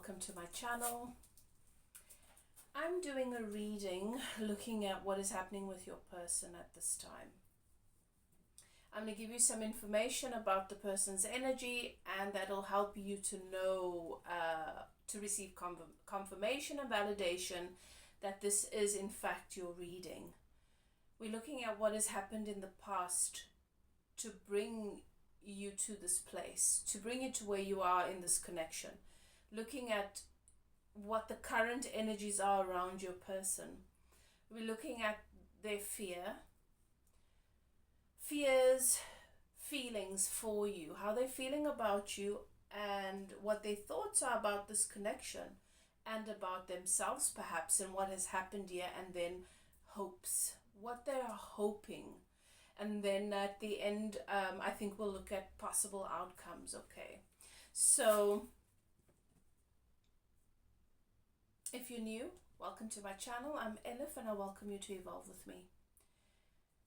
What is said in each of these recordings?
welcome to my channel. I'm doing a reading looking at what is happening with your person at this time. I'm going to give you some information about the person's energy, and that'll help you to know, to receive confirmation and validation that this is in fact your reading. We're looking at what has happened in the past to bring you to this place, to bring you to where you are in this connection. Looking at what the current energies are around your person. We're looking at their fears, feelings for you, how they're feeling about you, and what their thoughts are about this connection and about themselves perhaps, and what has happened here, and then hopes, what they are hoping. And then at the end, I think we'll look at possible outcomes. Okay, so if you're new, welcome to my channel. I'm Elif and I welcome you to evolve with me.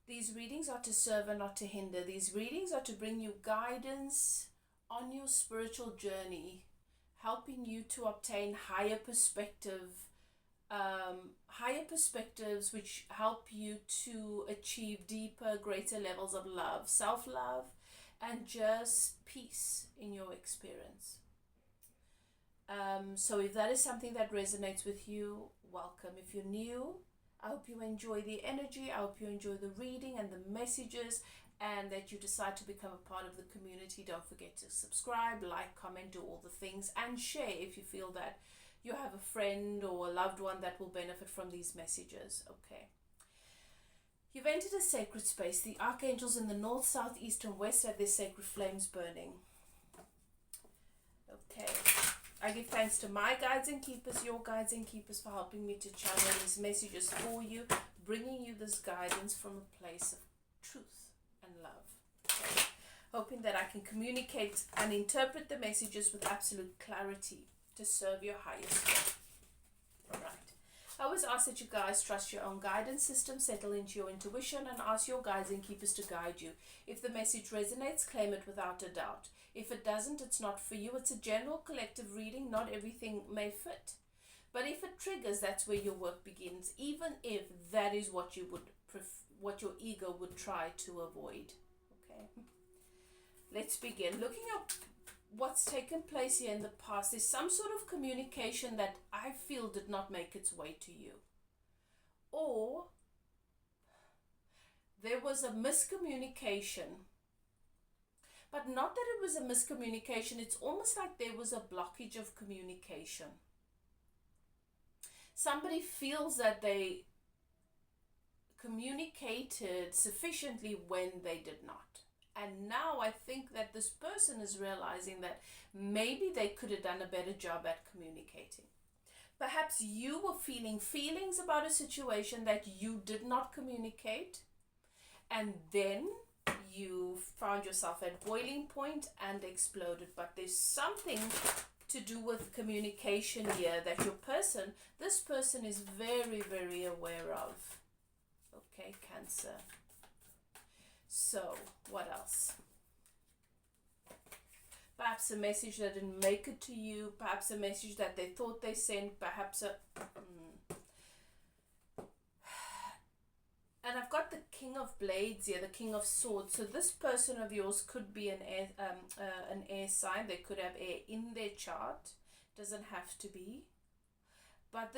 These readings are to serve and not to hinder. These readings are to bring you guidance on your spiritual journey, helping you to obtain higher perspectives which help you to achieve deeper, greater levels of love, self-love, and just peace in your experience. So if that is something that resonates with you, welcome. If you're new, I hope you enjoy the energy. I hope you enjoy the reading and the messages, and that you decide to become a part of the community. Don't forget to subscribe, like, comment, do all the things, and share if you feel that you have a friend or a loved one that will benefit from these messages. Okay. You've entered a sacred space. The archangels in the north, south, east, and west have their sacred flames burning. Okay. I give thanks to my guides and keepers, your guides and keepers, for helping me to channel these messages for you, bringing you this guidance from a place of truth and love. Okay. Hoping that I can communicate and interpret the messages with absolute clarity to serve your highest good. Alright. I always ask that you guys trust your own guidance system, settle into your intuition, and ask your guides and keepers to guide you. If the message resonates, claim it without a doubt. If it doesn't, it's not for you. It's a general collective reading. Not everything may fit. But if it triggers, that's where your work begins, even if that is what you would what your ego would try to avoid. Okay. Let's begin. Looking at what's taken place here in the past, there's some sort of communication that I feel did not make its way to you. Or there was a miscommunication. But not that it was a miscommunication, it's almost like there was a blockage of communication. Somebody feels that they communicated sufficiently when they did not. And now I think that this person is realizing that maybe they could have done a better job at communicating. Perhaps you were feeling feelings about a situation that you did not communicate, and then you found yourself at boiling point and exploded. But there's something to do with communication here that this person is very, very aware of. Okay, Cancer. So, what else? Perhaps a message that didn't make it to you, perhaps a message that they thought they sent, perhaps a... And I've got the King of Blades here, the King of Swords. So this person of yours could be an air sign. They could have air in their chart. Doesn't have to be. But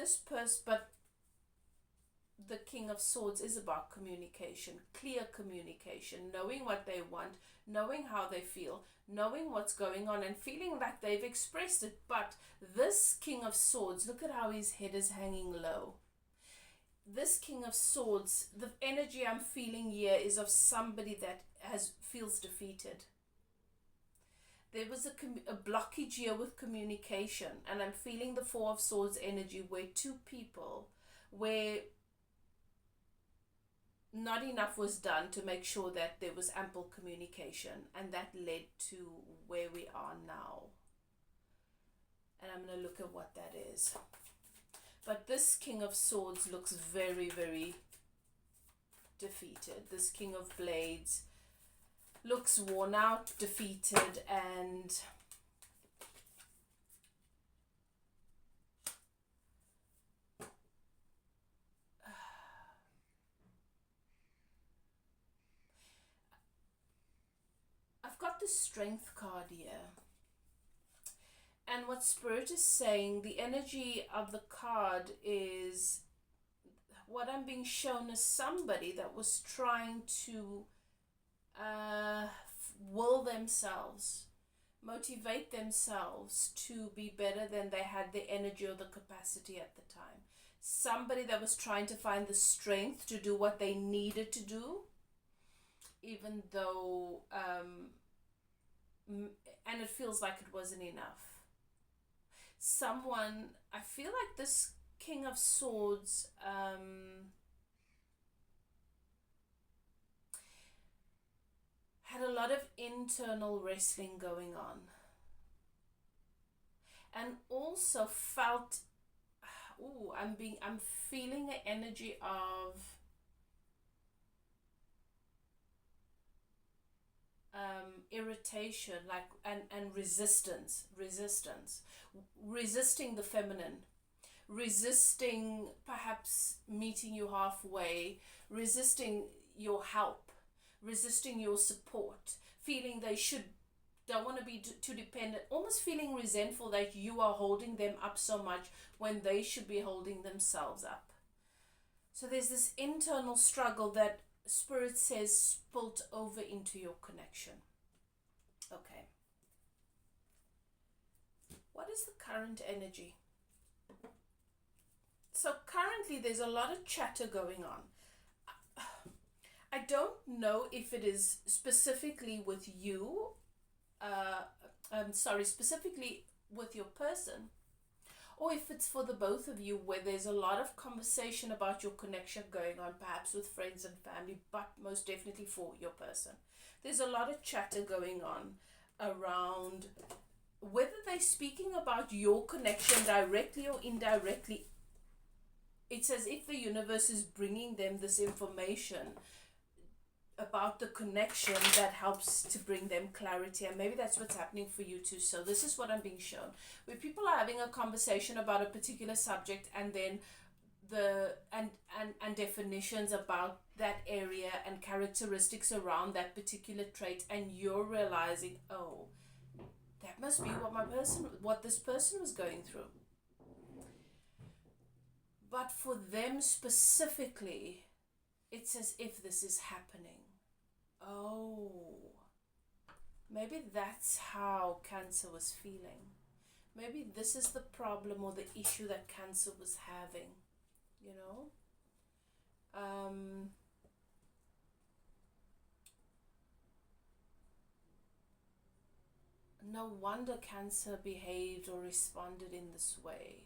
the King of Swords is about communication, clear communication, knowing what they want, knowing how they feel, knowing what's going on, and feeling like they've expressed it. But this King of Swords, look at how his head is hanging low. This King of Swords, the energy I'm feeling here is of somebody that feels defeated. There was a blockage here with communication, and I'm feeling the Four of Swords energy where two people, where not enough was done to make sure that there was ample communication, and that led to where we are now. And I'm going to look at what that is. But this King of Swords looks very, very defeated. This King of Blades looks worn out, defeated, and the Strength card here. And what Spirit is saying, the energy of the card is, what I'm being shown is somebody that was trying to will themselves, motivate themselves to be better than they had the energy or the capacity at the time. Somebody that was trying to find the strength to do what they needed to do, even though, and it feels like it wasn't enough. Someone, I feel like this King of Swords, had a lot of internal wrestling going on, and also felt, I'm feeling an energy of irritation, like, and resisting the feminine, resisting perhaps meeting you halfway, resisting your help, resisting your support, feeling don't want to be too dependent, almost feeling resentful that you are holding them up so much when they should be holding themselves up. So there's this internal struggle that Spirit says spilled over into your connection. Okay. What is the current energy? So currently there's a lot of chatter going on. I don't know if it is specifically with you, specifically with your person, or if it's for the both of you, where there's a lot of conversation about your connection going on, perhaps with friends and family, but most definitely for your person. There's a lot of chatter going on around whether they're speaking about your connection directly or indirectly. It's as if the universe is bringing them this information about the connection that helps to bring them clarity, and maybe that's what's happening for you too. So this is what I'm being shown, where people are having a conversation about a particular subject, and then and definitions about that area and characteristics around that particular trait, and you're realizing, oh, that must be what this person was going through. But for them specifically, it's as if this is happening. Oh, maybe that's how Cancer was feeling. Maybe this is the problem or the issue that Cancer was having, you know? No wonder Cancer behaved or responded in this way.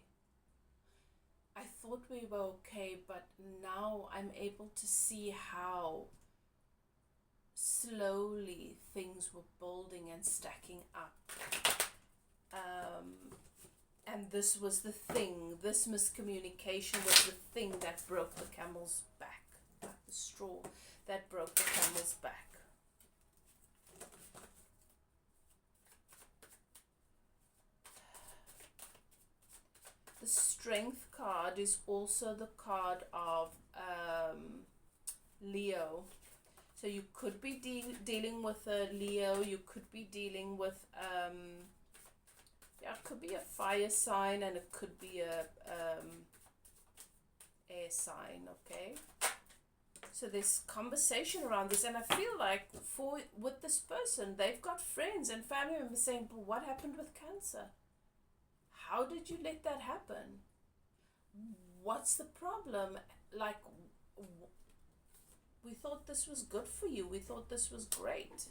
I thought we were okay, but now I'm able to see how slowly things were building and stacking up. And this was the thing, this miscommunication was the thing that broke the camel's back, like the straw that broke the camel's back. The Strength card is also the card of Leo. So you could be dealing with a Leo, you could be dealing with, it could be a fire sign, and it could be a air sign, okay? So there's conversation around this, and I feel like with this person, they've got friends and family members saying, but what happened with Cancer? How did you let that happen? What's the problem? Like, we thought this was good for you. We thought this was great.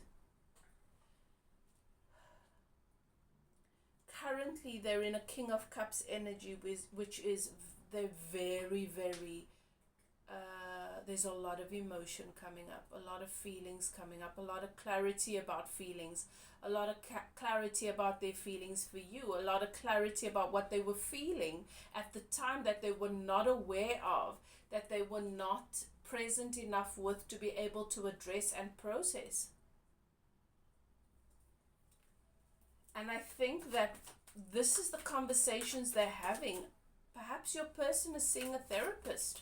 Currently, they're in a King of Cups energy, which is they're very, very, there's a lot of emotion coming up, a lot of feelings coming up, a lot of clarity about feelings, a lot of clarity about their feelings for you, a lot of clarity about what they were feeling at the time that they were not aware of, that they were not present enough with to be able to address and process. And I think that this is the conversations they're having. Perhaps your person is seeing a therapist.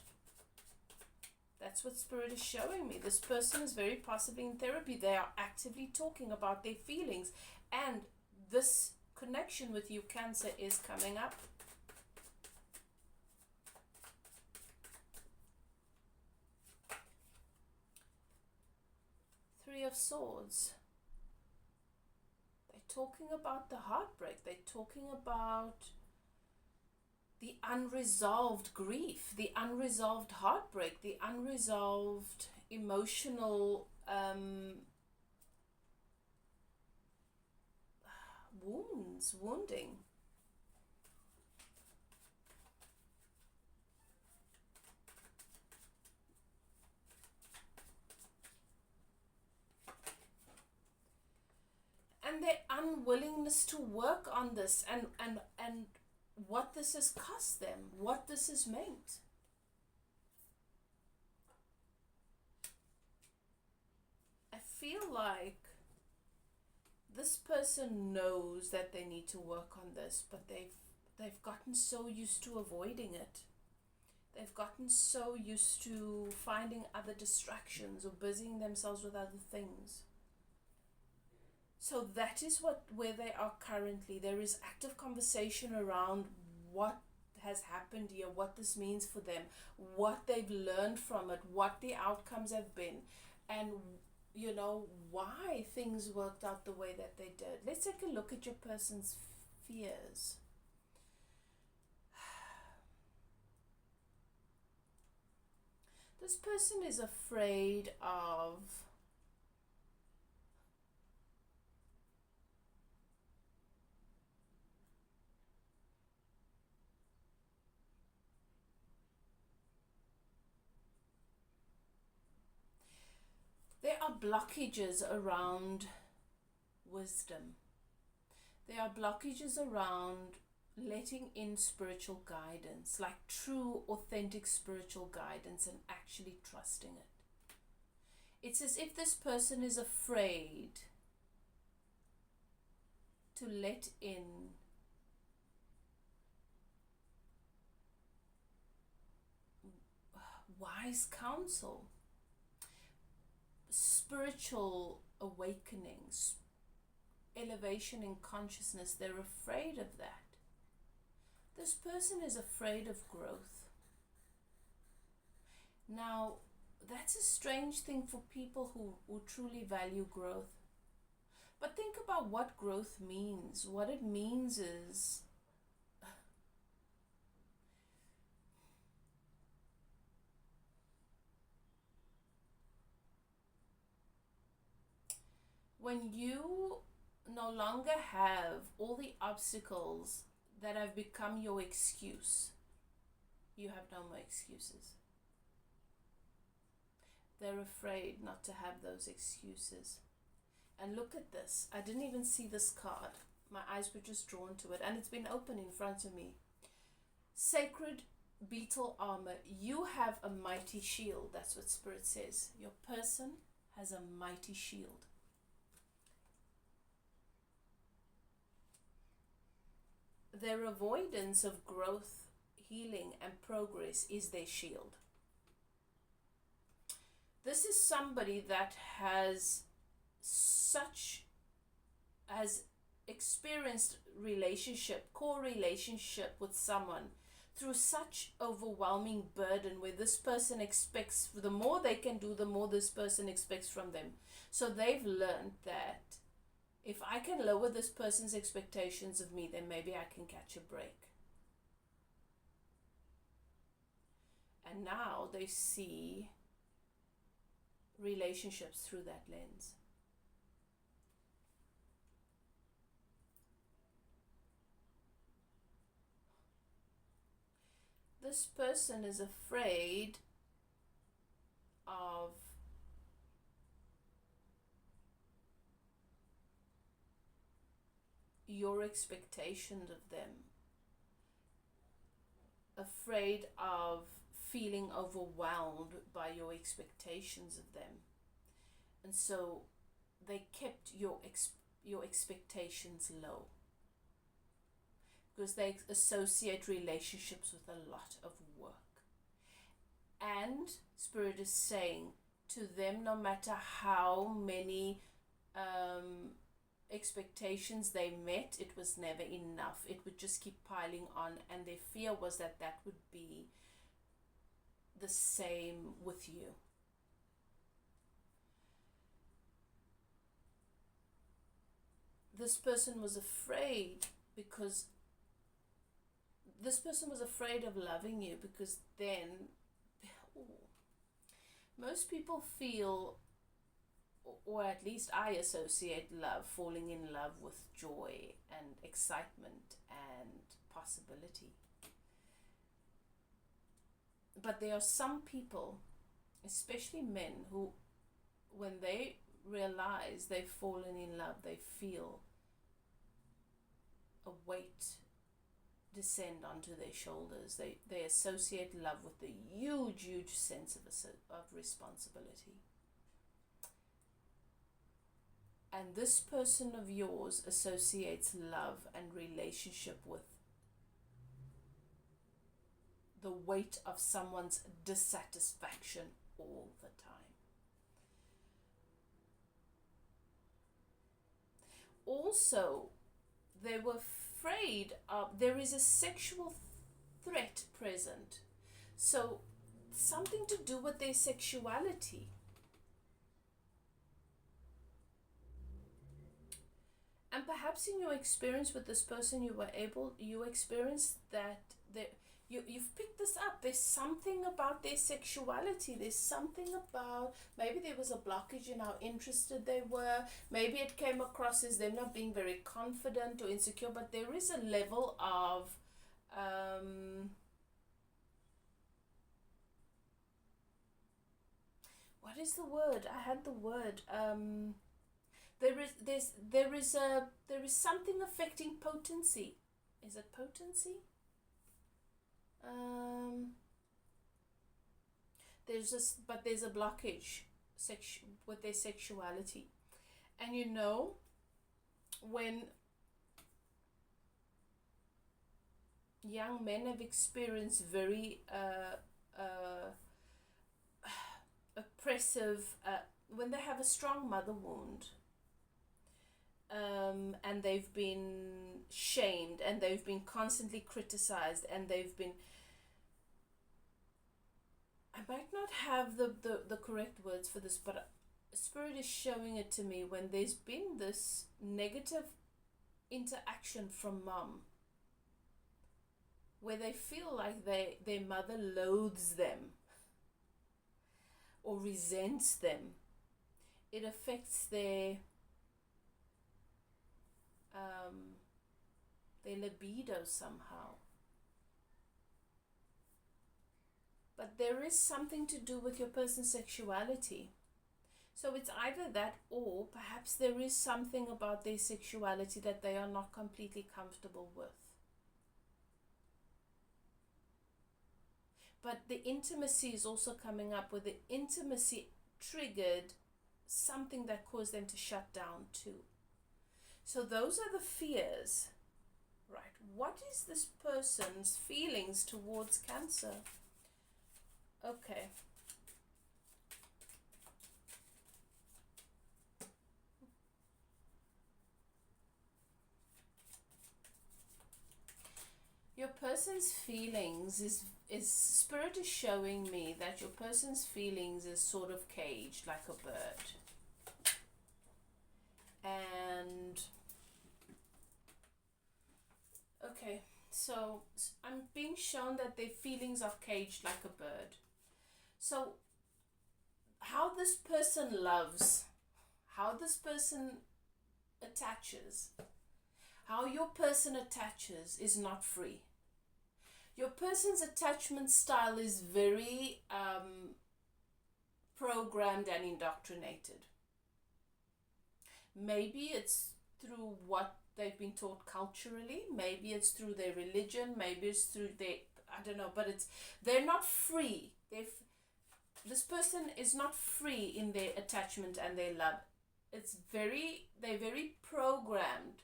That's what Spirit is showing me. This person is very possibly in therapy. They are actively talking about their feelings. And this connection with you, Cancer, is coming up. Three of Swords. They're talking about the heartbreak. They're talking about the unresolved grief, the unresolved heartbreak, the unresolved emotional wounding. And their unwillingness to work on this and what this has cost them, what this has meant. I feel like this person knows that they need to work on this, but they've gotten so used to avoiding it. They've gotten so used to finding other distractions or busying themselves with other things. So that is where they are currently. There is active conversation around what has happened here, what this means for them, what they've learned from it, what the outcomes have been, and you know, why things worked out the way that they did. Let's take a look at your person's fears. This person is afraid of there are blockages around wisdom. There are blockages around letting in spiritual guidance, like true, authentic spiritual guidance, and actually trusting it. It's as if this person is afraid to let in wise counsel, spiritual awakenings, elevation in consciousness. They're afraid of that. This person is afraid of growth. Now, that's a strange thing for people who truly value growth. But think about what growth means. What it means is when you no longer have all the obstacles that have become your excuse, you have no more excuses. They're afraid not to have those excuses. And look at this. I didn't even see this card. My eyes were just drawn to it, and it's been open in front of me. Sacred beetle armor. You have a mighty shield. That's what Spirit says. Your person has a mighty shield. Their avoidance of growth, healing, and progress is their shield. This is somebody that has experienced core relationship with someone through such overwhelming burden, where this person expects, the more they can do, the more this person expects from them. So they've learned that if I can lower this person's expectations of me, then maybe I can catch a break. And now they see relationships through that lens. This person is afraid of your expectations of them, afraid of feeling overwhelmed by your expectations of them, and so they kept your expectations low, because they associate relationships with a lot of work. And Spirit is saying to them, no matter how many expectations they met, it was never enough. It would just keep piling on, and their fear was that that would be the same with you. This person was afraid because this person was afraid of loving you, because then most people feel, or at least I associate love, falling in love with joy and excitement and possibility. But there are some people, especially men, who, when they realize they've fallen in love, they feel a weight descend onto their shoulders. They associate love with a huge sense of responsibility. And this person of yours associates love and relationship with the weight of someone's dissatisfaction all the time. Also, they were afraid of, there is a sexual threat present. So, something to do with their sexuality. And perhaps in your experience with this person, you experienced that you've picked this up. There's something about their sexuality. There's something about, maybe there was a blockage in how interested they were. Maybe it came across as them not being very confident or insecure, but there is a level of what is the word? I had the word. There is something affecting potency. Is it potency? There's a blockage with their sexuality. And you know, when young men have experienced very oppressive, when they have a strong mother wound, and they've been shamed, and they've been constantly criticized, and they've been, I might not have the correct words for this, but Spirit is showing it to me, when there's been this negative interaction from mom, where they feel like their mother loathes them or resents them. It affects their libido somehow. But there is something to do with your person's sexuality. So it's either that, or perhaps there is something about their sexuality that they are not completely comfortable with. But the intimacy is also coming up, where the intimacy triggered something that caused them to shut down too. So those are the fears, right? What is this person's feelings towards Cancer? Okay. Your person's feelings is Spirit is showing me that your person's feelings is sort of caged like a bird. And okay, so I'm being shown that their feelings are caged like a bird. So how this person loves, how this person attaches, how your person attaches is not free. Your person's attachment style is very programmed and indoctrinated. Maybe it's through what they've been taught culturally, maybe it's through their religion, maybe it's through their, I don't know, but they're not free. This person is not free in their attachment and their love. They're very programmed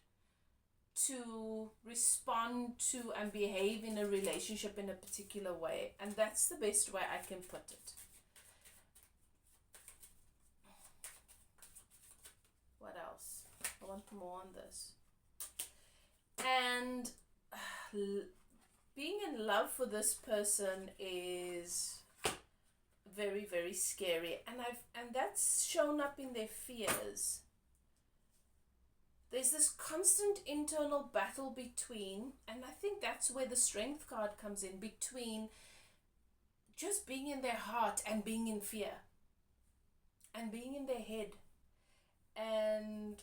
to respond to and behave in a relationship in a particular way. And that's the best way I can put it. What else? I want more on this. And being in love for this person is very, very scary, and that's shown up in their fears. There's this constant internal battle between, and I think that's where the strength card comes in, between just being in their heart and being in fear and being in their head. And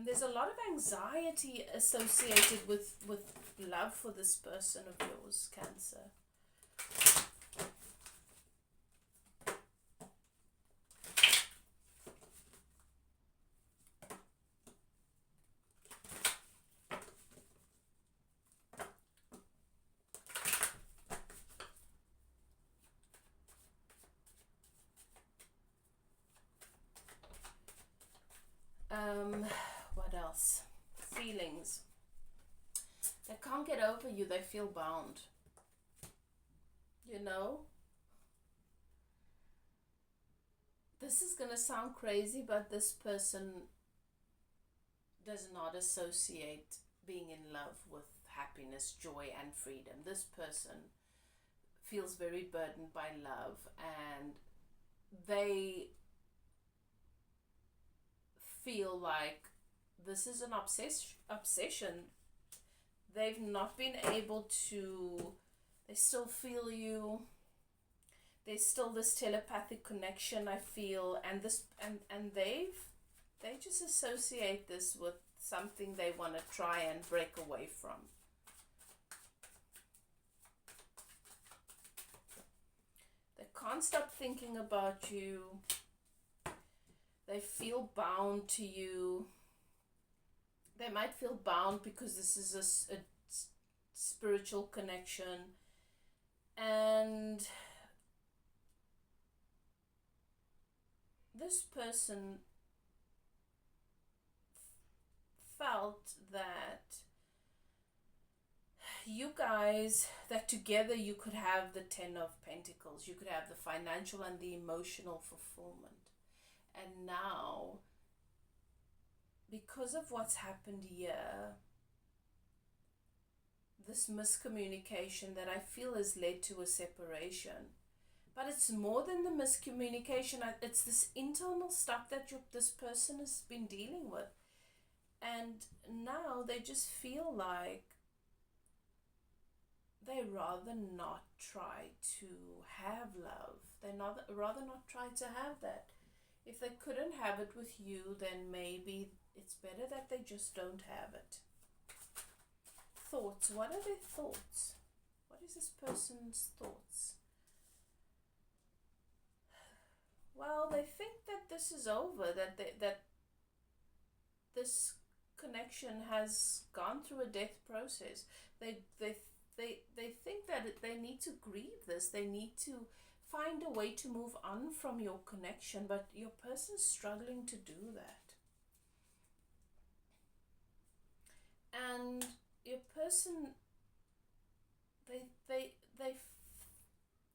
there's a lot of anxiety associated with love for this person of yours, Cancer. What else? Feelings. They can't get over you. They feel bound. You know? This is going to sound crazy, but this person does not associate being in love with happiness, joy, and freedom. This person feels very burdened by love, and they feel like this is an obsession. They've not been able to, they still feel you. There's still this telepathic connection, I feel, and this and they just associate this with something they want to try and break away from. They can't stop thinking about you. They feel bound to you. They might feel bound because this is a spiritual connection. And this person felt that you guys, that together you could have the 10 of Pentacles. You could have the financial and the emotional fulfillment. And now, because of what's happened here, this miscommunication that I feel has led to a separation. But it's more than the miscommunication. It's this internal stuff that this person has been dealing with. And now they just feel like they rather not try to have love. They rather not try to have that. If they couldn't have it with you, then maybe it's better that they just don't have it. Thoughts. What are their thoughts? What is this person's thoughts? Well, they think that this is over, that this connection has gone through a death process. They think that they need to grieve this. They need to find a way to move on from your connection, but your person's struggling to do that. And your person, they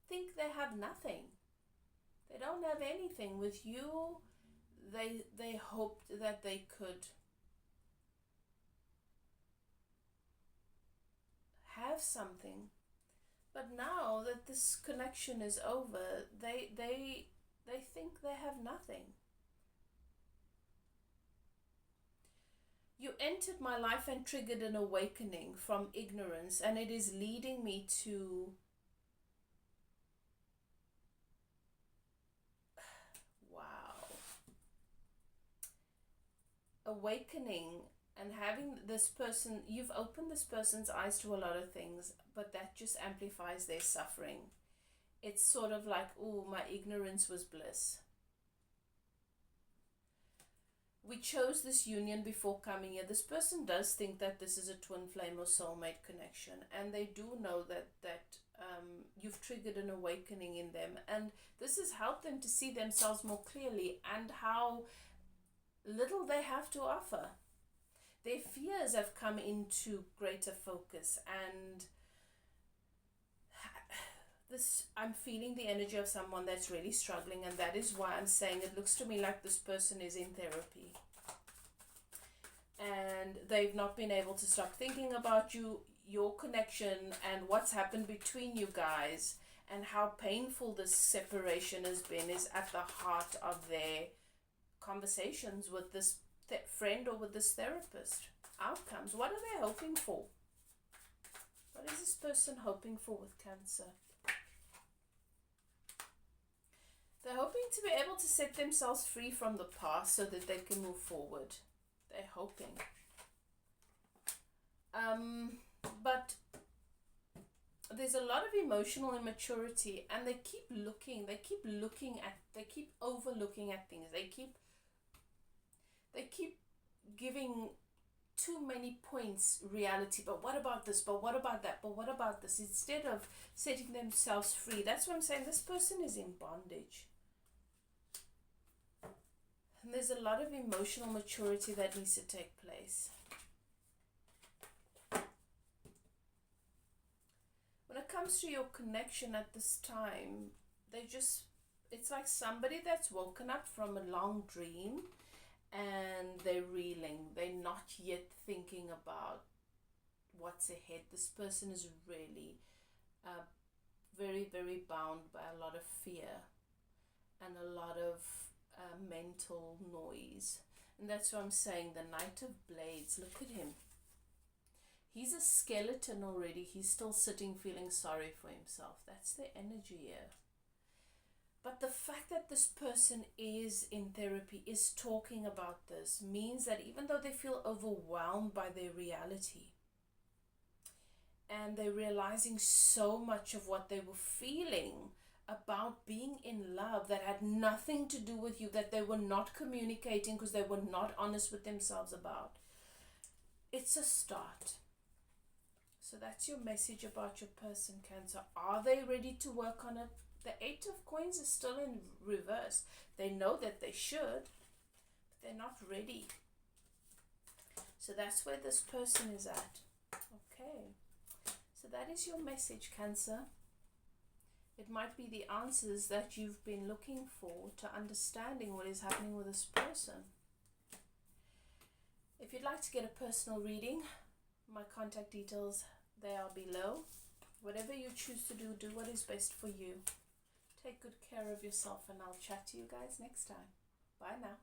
think they have nothing. They don't have anything. With you, they hoped that they could have something. But now that this connection is over, they think they have nothing. You entered my life and triggered an awakening from ignorance, and it is leading me to awakening and having this person, you've opened this person's eyes to a lot of things, but that just amplifies their suffering. It's sort of like, oh, my ignorance was bliss. We chose this union before coming here. This person does think that this is a twin flame or soulmate connection, and they do know that you've triggered an awakening in them, and this has helped them to see themselves more clearly and how little they have to offer. Their fears have come into greater focus, and this, I'm feeling the energy of someone that's really struggling, and that is why I'm saying it looks to me like this person is in therapy and they've not been able to stop thinking about you, your connection, and what's happened between you guys, and how painful this separation has been is at the heart of their conversations with this friend or with this therapist. Outcomes, what are they hoping for? What is this person hoping for with Cancer? They're hoping to be able to set themselves free from the past so that they can move forward. They're hoping. But there's a lot of emotional immaturity, and they keep overlooking at things. They keep giving too many points reality. But what about this? But what about that? But what about this? Instead of setting themselves free. That's what I'm saying. This person is in bondage. And there's a lot of emotional maturity that needs to take place. When it comes to your connection at this time, it's like somebody that's woken up from a long dream and they're reeling. They're not yet thinking about what's ahead. This person is really very, very bound by a lot of fear and a lot of mental noise. And that's what I'm saying, the Knight of Blades, look at him. He's a skeleton already. He's still sitting feeling sorry for himself. That's the energy here. But the fact that this person is in therapy, is talking about this, means that even though they feel overwhelmed by their reality, and they're realizing so much of what they were feeling about being in love that had nothing to do with you, that they were not communicating because they were not honest with themselves about. It's a start. So that's your message about your person, Cancer. Are they ready to work on it? The Eight of Coins is still in reverse. They know that they should, but they're not ready. So that's where this person is at. Okay. So that is your message, Cancer. It might be the answers that you've been looking for to understanding what is happening with this person. If you'd like to get a personal reading, my contact details, they are below. Whatever you choose to do, do what is best for you. Take good care of yourself, and I'll chat to you guys next time. Bye now.